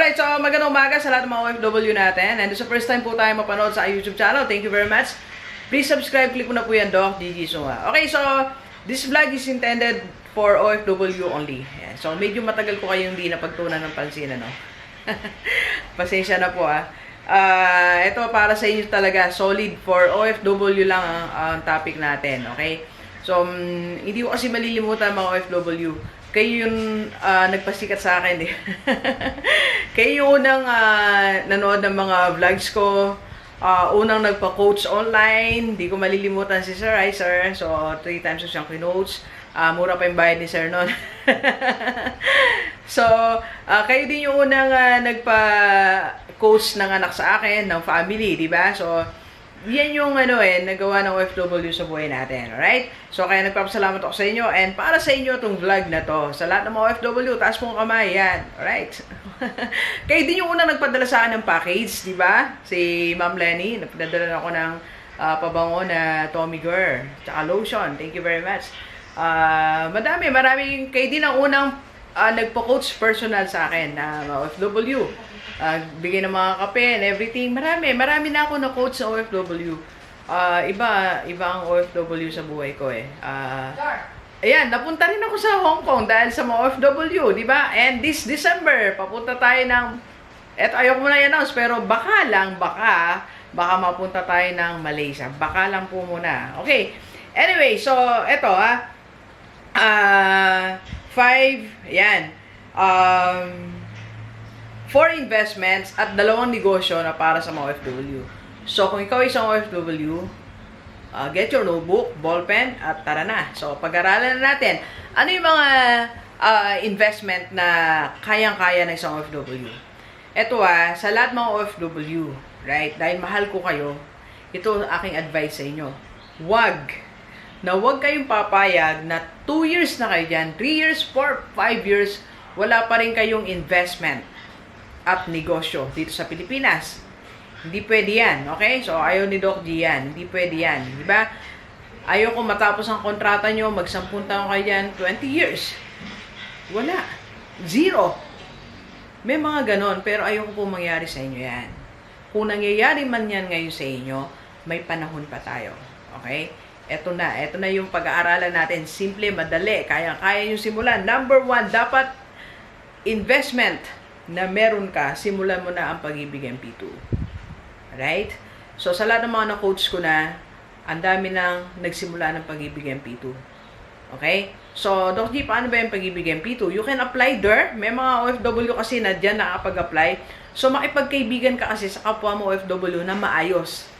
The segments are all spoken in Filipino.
Alright, so magandang umaga sa lahat ng mga OFW natin. And sa first time po tayo mapanood sa YouTube channel, thank you very much. Please subscribe, click mo na po yan, Doc Gigi Sunga. Okay, so this vlog is intended for OFW only. Ayan. So medyo matagal ko kayong hindi napagtunan ng pansin, ano? Pasensya na po ito para sa inyo talaga, solid for OFW lang ang topic natin, okay? So hindi ko kasi malilimutan mga OFW. Kayo yung nagpasikat sa akin, eh. Kayo yung unang nanood ng mga vlogs ko, unang nagpa-coach online. Di ko malilimutan si Sir. Hi, Sir. So, 3 times ko siyang kinoach. Mura pa yung bayad ni Sir noon. So, kayo din yung unang nagpa-coach ng anak sa akin, ng family, di ba? So, yan yung nagawa ng OFW sa buhay natin, alright? So, kaya nagpapasalamat ako sa inyo and para sa inyo itong vlog na to. Sa lahat ng mga OFW, taas mong kamay, yan, alright? Kayo din yung unang nagpadala sa akin ng package, di ba? Si Ma'am Lenny, nagpadala ako ng pabango na Tommy Girl, tsaka lotion, thank you very much. Maraming, kayo din ang unang nagpo-coach personal sa akin na OFW. Bigay ng mga kape and everything. Marami na ako na-coach sa OFW. Iba ang OFW sa buhay ko eh. Ayan, napunta rin ako sa Hong Kong dahil sa mga OFW, di ba? And this December, papunta tayo ng, eto ayoko muna i-announce, pero baka mapunta tayo ng Malaysia. Baka lang po muna. Okay. Anyway, so, eto 5, ayan. 4 investments at 2 negosyo na para sa mga OFW. So, kung ikaw isang OFW, get your notebook, ballpen, at tara na. So, pag-aralan na natin. Ano yung mga investment na kayang-kaya ng isang OFW? Ito sa lahat mga OFW, right? Dahil mahal ko kayo, ito ang aking advice sa inyo. Huwag kayong papayag na 2 years na kayo dyan, 3 years, 4, 5 years, wala pa rin kayong investment at negosyo dito sa Pilipinas. Hindi pwede yan, okay? So, ayaw ni Doc G yan. Hindi pwede yan, di ba? Ayaw ko matapos ang kontrata nyo, mag-10 taon kayo yan, 20 years. Wala. 0. May mga ganon, pero ayaw ko po mangyari sa inyo yan. Kung nangyayari man yan ngayon sa inyo, may panahon pa tayo. Okay? Ito na yung pag-aaralan natin. Simple, madali, kaya nyo simulan. Number 1, dapat investment na meron ka, simulan mo na ang Pag-ibig MP2. Right? So, sa lahat ng mga na-coach ko na, ang dami nang nagsimula ng Pag-ibig MP2. Okay? So, Doc G, paano ba yung Pag-ibig MP2? You can apply there. May mga OFW kasi na dyan nakapag-apply. So, makipagkaibigan ka kasi sa kapwa mo OFW na maayos.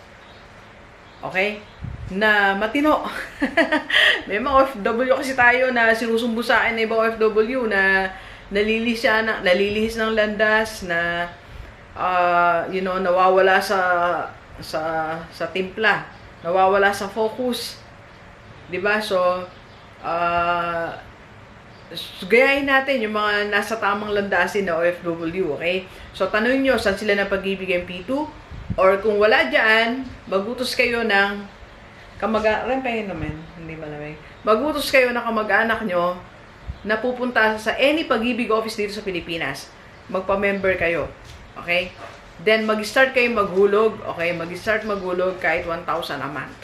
Okay? Na matino. May mga OFW kasi tayo na sinusumbo sa akin na ibang OFW na nalilihis ng landas, na nawawala sa timpla, nawawala sa focus, 'di ba? So gayahin natin yung mga nasa tamang landasin na OFW, okay? So tanungin niyo saan sila na Pag-ibig MP2, or kung wala diyan, magutos kayo ng magutos kayo ng kamag-anak nyo na pupunta sa any Pag-ibig office dito sa Pilipinas. Magpa-member kayo. Okay? Then, mag-start kayo maghulog. Okay? Mag-start maghulog kahit 1,000 a month.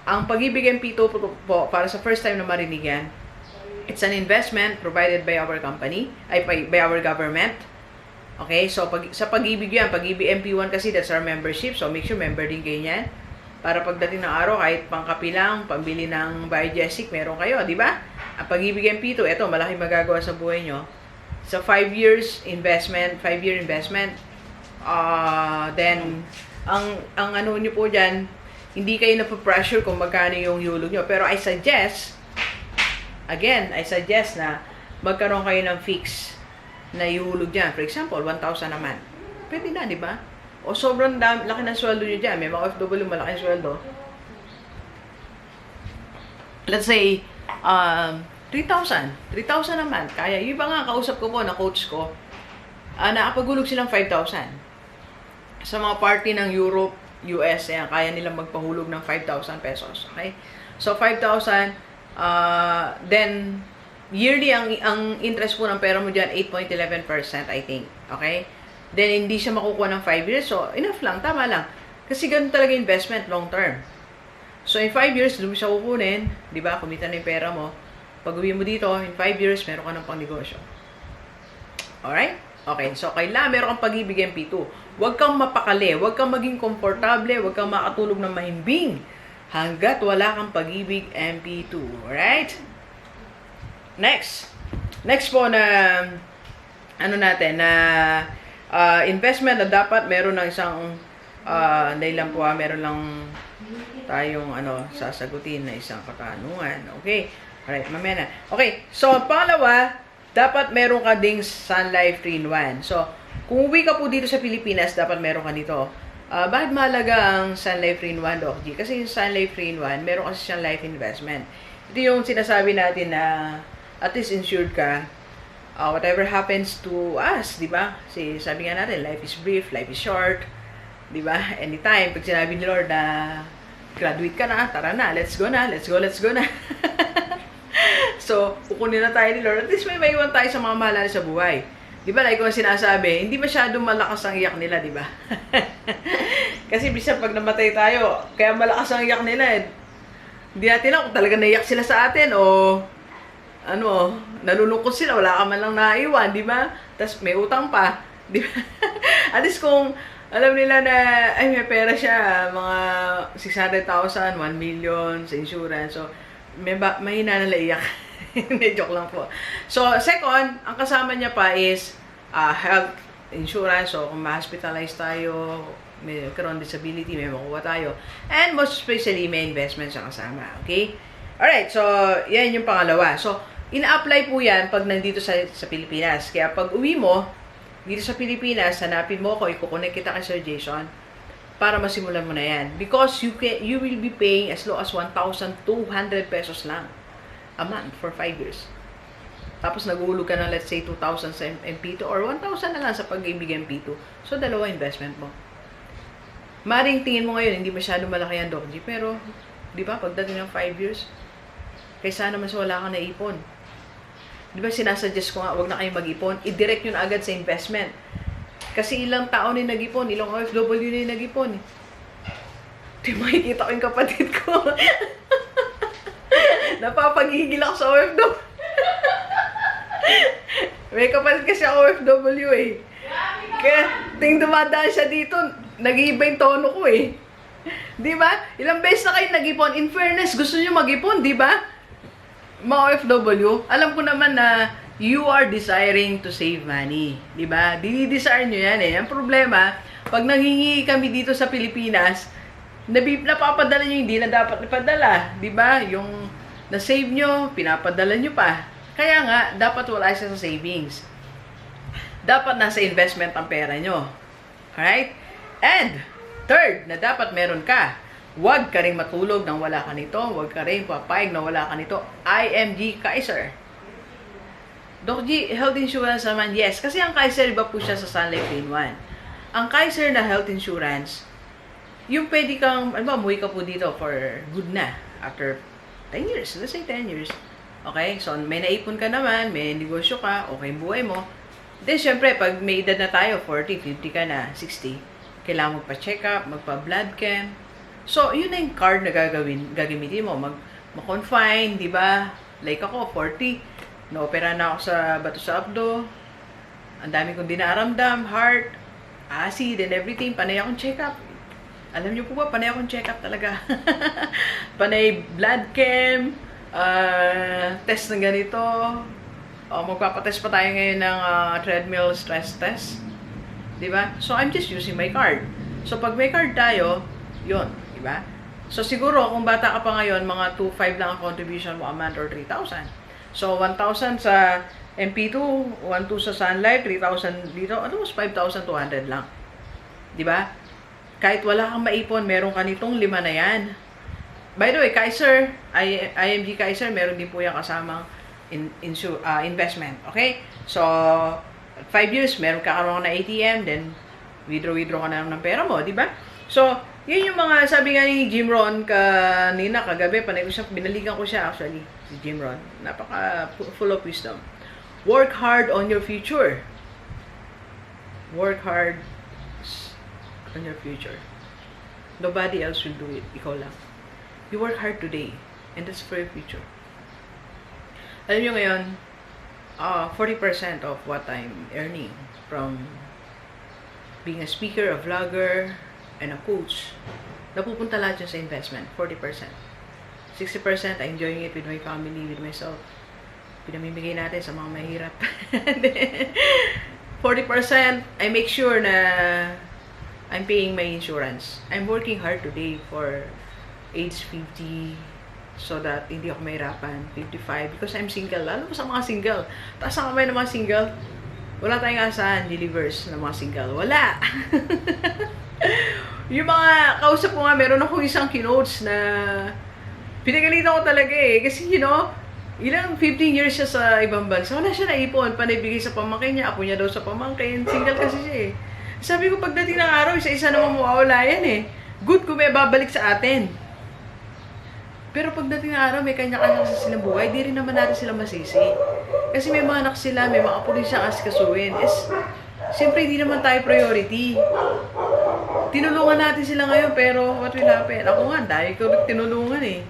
Ang Pag-ibig MP2 po, para sa first time na marinig yan, it's an investment provided by our company, by our government. Okay? So, sa Pag-ibig yan, Pag-ibig MP1 kasi, that's our membership. So, make sure member din kayo yan. Para pagdating ng araw, kahit pangkapi lang, pambili ng biogesic, meron kayo, di ba? Ang Pag-ibig MP2, ito, malaking magagawa sa buhay nyo. Sa 5 year investment, then, ang ano nyo po dyan, hindi kayo napapressure kung magkano yung hulog nyo. Pero I suggest na magkaroon kayo ng fix na ihulog dyan. For example, 1,000 a month. Pwede na, di ba? O sobrang laki ng sweldo nyo dyan. May mga OFW malaki ng sweldo. Let's say, 3,000 a month. Kaya, yung iba nga kausap ko po, na coach ko, nakapagulog silang 5,000. Sa mga party ng Europe, US, kaya nilang magpahulog ng 5,000 pesos. Okay? So, 5,000, then, yearly, ang interest po ng pera mo dyan, 8.11%, I think. Okay? Then, hindi siya makukuha ng 5 years. So, enough lang. Tama lang. Kasi ganun talaga investment, long term. So, in 5 years, doon mo siya kukunin. Di ba? Kumita na yung pera mo. Pag uwi mo dito, in 5 years, meron ka ng pang-negosyo. Alright? Okay. So, kailangan meron kang pag-ibig MP2. Huwag kang mapakali. Huwag kang maging komportable. Huwag kang makatulog ng mahimbing. Hanggat wala kang pag-ibig MP2. Alright? Next. Next po na, ano natin, na investment na dapat meron ng isang, dahil lang po meron lang tayong, sasagutin na isang katanungan. Okay. Alright, mamaya na. Okay. So, pangalawa, dapat meron ka ding Sun Life 3-in-1. So, kung uwi ka po dito sa Pilipinas, dapat meron ka nito. Bakit mahalaga ang Sun Life 3-in-1, Doc G? Kasi yung Sun Life 3-in-1, meron kasi siyang life investment. Ito yung sinasabi natin na at least insured ka. Whatever happens to us, di ba? Kasi sabi nga natin, life is brief, life is short. Di ba? Anytime, pag sinabi ni Lord na graduate ka na, tara na, let's go na, let's go na. So, kukunin na tayo ni Lord. At least may maiwan tayo sa mga mahalala sa buhay. Di ba, like ko sinasabi, hindi masyadong malakas ang iyak nila, di ba? Kasi bisa pag namatay tayo, kaya malakas ang iyak nila. Hindi natin alam kung talaga naiyak sila sa atin o nalulungkot sila, wala ka man lang naiwan, di ba? Tapos may utang pa, di ba? At least kung alam nila na, ay may pera siya, mga 600,000, 1 million sa insurance, so mahina na iyak. Hindi, joke lang po. So, second, ang kasama niya pa is health insurance. So, kung ma-hospitalize tayo, may karoon disability, may makuha tayo. And most especially, may investment sa kasama. Okay? Alright, so, yan yung pangalawa. So, ina-apply po yan pag nandito sa Pilipinas. Kaya pag uwi mo, dito sa Pilipinas, hanapin mo ko, ikukonek kita kay Sir Jason para masimulan mo na yan. Because you will be paying as low as 1,200 pesos lang a month for 5 years. Tapos naguhulog ka ng let's say 2,000 sa MP2 or 1,000 na lang sa pag-ibig MP2. So, dalawa investment mo. Maring tingin mo ngayon, hindi masyado malaki yan, Doc G. Pero, di ba, pagdating ng 5 years, kaysa naman sa wala kang naipon. Di ba, sinasuggest ko nga, wag na kayong mag-ipon. I-direct yun agad sa investment. Kasi ilang taon na nag-ipon, ilang OFW na nag-ipon. Di makikita ko yung kapatid ko. Napapagigil ako sa OFW. May kapatid kasi ako OFW eh. Kaya, dumadaan siya dito, nag-iiba yung tono ko eh. Di ba? Ilang beses na kayo nag-ipon. In fairness, gusto nyo mag-ipon, di ba? Mga OFW, alam ko naman na you are desiring to save money. Di ba? Dinidesire nyo yan eh. Ang problema, pag nanghingi kami dito sa Pilipinas, napapadala nyo hindi na dapat ipadala. Di ba? Yung na-save nyo, pinapadala nyo pa. Kaya nga, dapat wala siya sa savings. Dapat nasa investment ang pera nyo. Alright? And, third, na dapat meron ka. Huwag ka rin matulog nang wala ka nito. Huwag ka rin papayag na wala ka nito. IMG Kaiser. Doc G, health insurance naman, yes. Kasi ang Kaiser, iba po siya sa Sun Life 3-in-1. Ang Kaiser na health insurance, yung pwede kang, umuwi ka po dito for good na. After 10 years. Let's say 10 years. Okay? So, may naipon ka naman, may negosyo ka, okay yung buhay mo. Then, syempre, pag may edad na tayo, 40, 50 ka na, 60, kailangan magpa-check up, magpa-blood chem. So, yun na yung card na gagamitin mo. Mag-confine, di ba? Like ako, 40, na-opera na ako sa bato sa abdo. Ang dami kong dinaramdam, heart, acid, and everything. Panay akong check up. Alam niyo po ba, panay akong check up talaga. Panay blood chem, test ng ganito. Magpapatest pa tayo ngayon ng treadmill stress test. Diba? So, I'm just using my card. So, pag may card tayo, yun. Diba? So, siguro, kung bata ka pa ngayon, mga 2,500 lang ang contribution mo a month or 3,000. So, 1,000 sa MP2, 1,200 sa Sun Life, 3,000 dito, mas 5,200 lang. Diba? Kahit wala kang maipon, meron ka nitong 5 na yan. By the way, Kaiser, IMG Kaiser, meron din po yung kasamang investment. Okay? So, 5 years, meron ka karoon na ATM, then withdraw ka na ng pera mo, di ba? So, Yun yung mga, sabi nga ni Jim Rohn kanina, kagabi, panay ko siya, binalikan ko siya actually, si Jim Rohn. Napaka full of wisdom. Work hard on your future. Work hard on your future. Nobody else will do it. Ikaw lang. You work hard today, and that's for your future. Alam nyo ngayon, 40% of what I'm earning from being a speaker, a vlogger, and a coach, napupunta lahat yun sa investment, 40%. 60% I'm enjoying it with my family, with myself. Pinamimigay natin sa mga mahirap. 40%, I make sure na I'm paying my insurance. I'm working hard today for age 50 so that hindi ako mahirapan. 55, because I'm single. Lalo po sa mga single. Taas ang kamay ng mga single. Wala tayong asahan, delivers ng mga single. Wala! Yung mga kausap ko nga, meron akong isang kinotes na pinagalitan ko talaga eh. Kasi ilang 15 years siya sa ibang bansa. Wala siya naipon, panibigay sa pamangkin niya. Apo niya daw sa pamangkin. Single kasi siya eh. Sabi ko, pagdating ng araw, isa-isa naman mawawala yan eh. Good kung may babalik sa atin. Pero pagdating ng araw, may kanya-kanya sa silang buhay, di rin naman natin sila masisi. Kasi may mga anak sila, may mga apo rin siyang asikasuhin. Siyempre, hindi naman tayo priority. Tinulungan natin sila ngayon, pero what will happen? Ako nga, dahil ko tinulungan eh.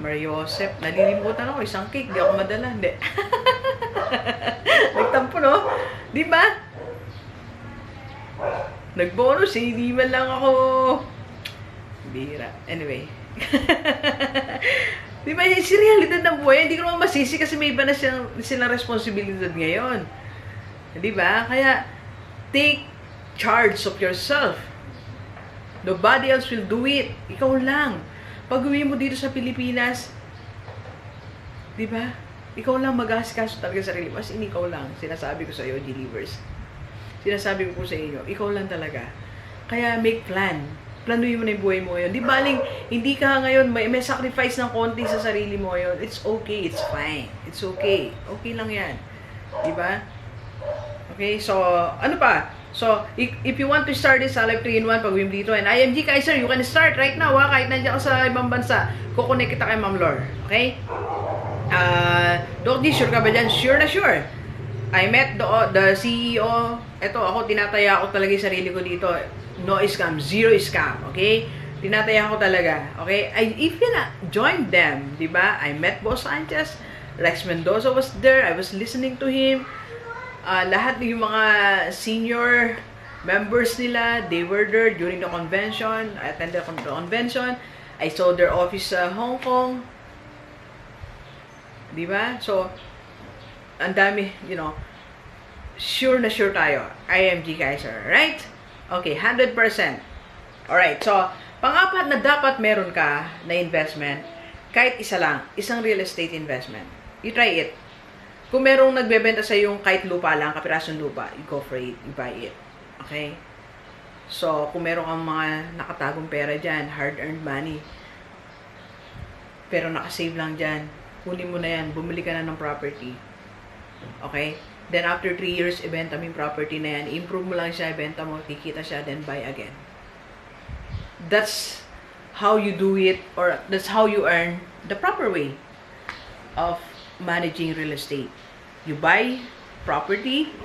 Maria Joseph, nalilimutan ako, isang cake, di ako madala. Hindi. Nagtampo, no? Di ba? Nagbonus eh, di man lang ako. Bira. Anyway. Di ba, yung realidad ng buhay, hindi ko naman masisi kasi may iba na silang responsibilidad ngayon. Di ba? Kaya, take charge of yourself. Nobody else will do it. Ikaw lang. Pag uwi mo dito sa Pilipinas, di ba? Ikaw lang mag-asikaso talaga sa sarili mo. As in, ikaw lang. Sinasabi ko sa iyo, Delivers. Sinasabi ko po sa inyo, ikaw lang talaga. Kaya make plan. Planuhin mo na yung buhay mo ngayon. Di baling, hindi ka ngayon, may sacrifice ng konti sa sarili mo ngayon. It's okay. It's fine. It's okay. Okay lang yan. Di ba? Okay, so, ano pa? So, if you want to start this Alive 3-in-1 pag-win dito, and IMG Kaiser, you can start right now, ha? Kahit nandiyan ka sa ibang bansa, kukunik kita kay Ma'am Lor. Okay? Doc D, sure ka ba dyan? Sure na sure. I met the CEO. Ito, ako, tinataya ko talaga yung sarili ko dito. No scam, zero scam. Okay? Tinataya ko talaga. Okay? I even joined them. Diba? I met Boss Sanchez. Rex Mendoza was there. I was listening to him. Lahat yung mga senior members nila, they were there during the convention. I attended the convention. I saw their office sa Hong Kong. Diba? So, ang dami, sure na sure tayo. IMG Kaiser, right? Okay, 100%. Alright, so, pang-apat na dapat meron ka na investment, kahit isa lang, isang real estate investment. You try it. Kung merong nagbebenta sa yung kahit lupa lang, kapirasong lupa, you go for it, you buy it. Okay? So, kung meron kang mga nakatagong pera dyan, hard-earned money, pero nakasave lang dyan, kunin mo na yan, bumili ka na ng property. Okay? Then, after 3 years, ibenta mo yung property na yan, improve mo lang siya, ibenta mo, kikita siya, then buy again. That's how you do it, or that's how you earn the proper way of managing real estate. You buy property,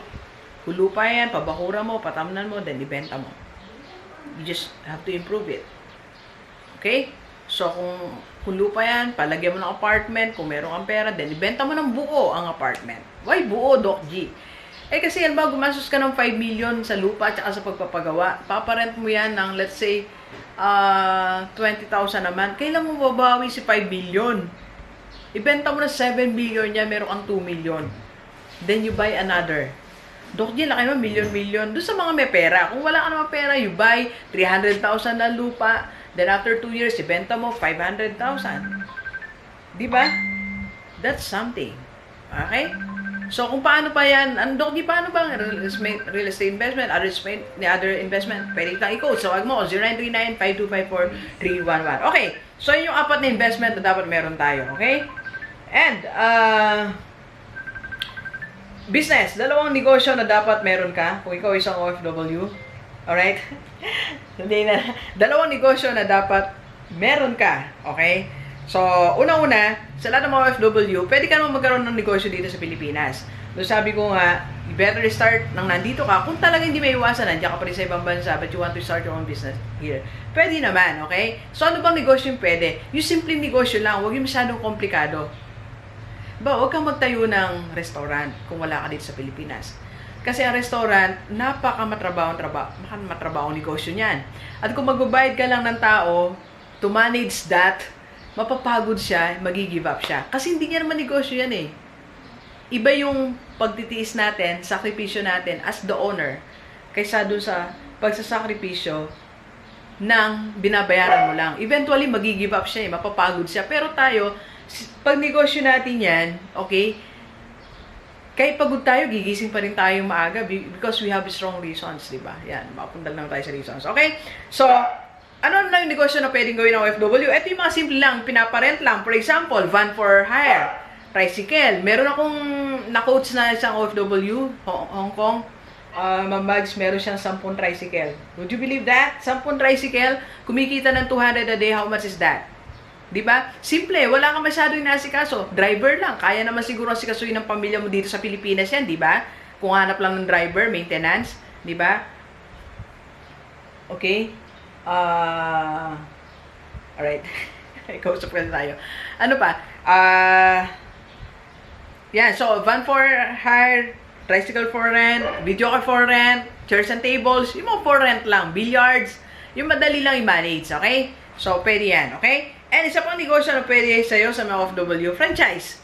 hulupa yan, pabakura mo, patamnan mo, then ibenta mo. You just have to improve it. Okay? So, kung lupa yan, palagyan mo ng apartment, kung meron kang pera, then ibenta mo ng buo ang apartment. Why buo, Doc G? Kasi yan ba, gumastos ka ng 5 million sa lupa at sa pagpapagawa, paparent mo yan ng, let's say, 20,000 naman, kailan mo babawi si 5 million? Ibenta mo na 7 million niya, meron kang 2 million. Then you buy another. Doc G, laki naman, million. Doon sa mga may pera. Kung wala ka naman pera, you buy 300,000 na lupa. Then after 2 years, ibenta mo 500,000. Diba? That's something. Okay? So, kung paano pa yan, Doc G, paano ba real estate investment, other investment, pwede kitang i-code. So, wag mo, 0939-5254-311. Okay. So, yun yung apat na investment na dapat meron tayo. Okay? And, business. Dalawang negosyo na dapat meron ka kung ikaw isang OFW. Alright? Hindi na. Dalawang negosyo na dapat meron ka. Okay? So, una-una, sa lahat ng mga OFW, pwede ka naman magkaroon ng negosyo dito sa Pilipinas. So, sabi ko nga, you better start nang nandito ka. Kung talaga hindi may iwasan, nandiyan ka pa rin sa ibang bansa, but you want to start your own business here. Pwede naman, okay? So, ano bang negosyo yung pwede? Yung simpleng negosyo lang, huwag yung masyadong komplikado. Ba, huwag kang magtayo ng restaurant kung wala ka dito sa Pilipinas. Kasi ang restaurant, matrabahong negosyo niyan. At kung magbabayad ka lang ng tao to manage that, mapapagod siya, magi-give up siya. Kasi hindi niya naman negosyo yan eh. Iba yung pagtitiis natin, sakripisyo natin as the owner, kaysa dun sa pagsasakripisyo ng binabayaran mo lang. Eventually, magi-give up siya eh, mapapagod siya. Pero tayo, pag negosyo natin yan, okay, kahit pagod tayo, gigising pa rin tayo maaga because we have strong reasons, di ba? Yan, mapuntal lang tayo sa reasons. Okay? So, ano na yung negosyo na pwedeng gawin ng OFW? Ito yung mga simple lang, pinaparent lang. For example, van for hire, tricycle. Meron akong na-coach na isang OFW, Hong Kong, Ma'am Bags, meron siyang 10 tricycle. Would you believe that? 10 tricycle, kumikita ng 200 a day, how much is that? Diba? Simple, wala kang masyadong inasikaso. Driver lang, kaya naman siguro asikasuhin ng pamilya mo dito sa Pilipinas yan, diba? Kung hanap lang ng driver, maintenance, diba? Okay? Alright. Kausap ka na tayo. Ano pa? Yan, so, van for hire, tricycle for rent, video for rent, chairs and tables, yung mga for rent lang, billiards, yung madali lang i-manage, okay? So, pwede yan, okay? And isa pang negosyo na pwede sa'yo sa mga OFW, franchise.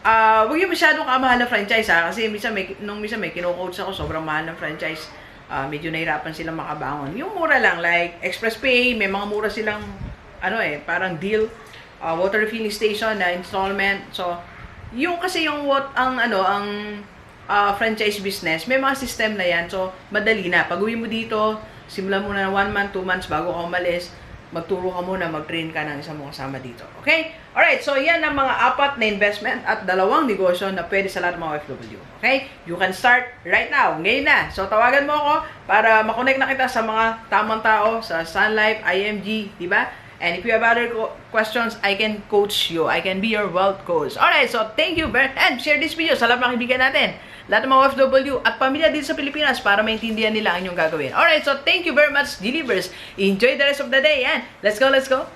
Huwag yung masyadong kamahal na franchise, ha? Kasi nung minsan may kino-coach ako, sobrang mahal ng franchise. Medyo nahirapan silang makabangon. Yung mura lang, like Express Pay, may mga mura silang, parang deal. Water refilling station na installment. So, yung kasi yung franchise business, may mga system na yan. So, madali na. Pag uwi mo dito, simulan mo na 1 month, 2 months bago ka umalis, magturo ka muna, mag-train ka ng isang mga kasama dito. Okay? Alright, so yan ang mga 4 na investment at 2 negosyo na pwede sa lahat ng mga OFW. Okay? You can start right now. Ngayon na. So, tawagan mo ako para makonect na kita sa mga tamang tao, sa Sun Life, IMG, diba? And if you have other questions, I can coach you. I can be your wealth coach. Alright, so thank you very much. And share this video sa lahat ng kaibigan natin. Lahat ng mga OFW at pamilya dito sa Pilipinas para maintindihan nila ang inyong gagawin. Alright, so thank you very much, Delivers. Enjoy the rest of the day. And let's go, let's go.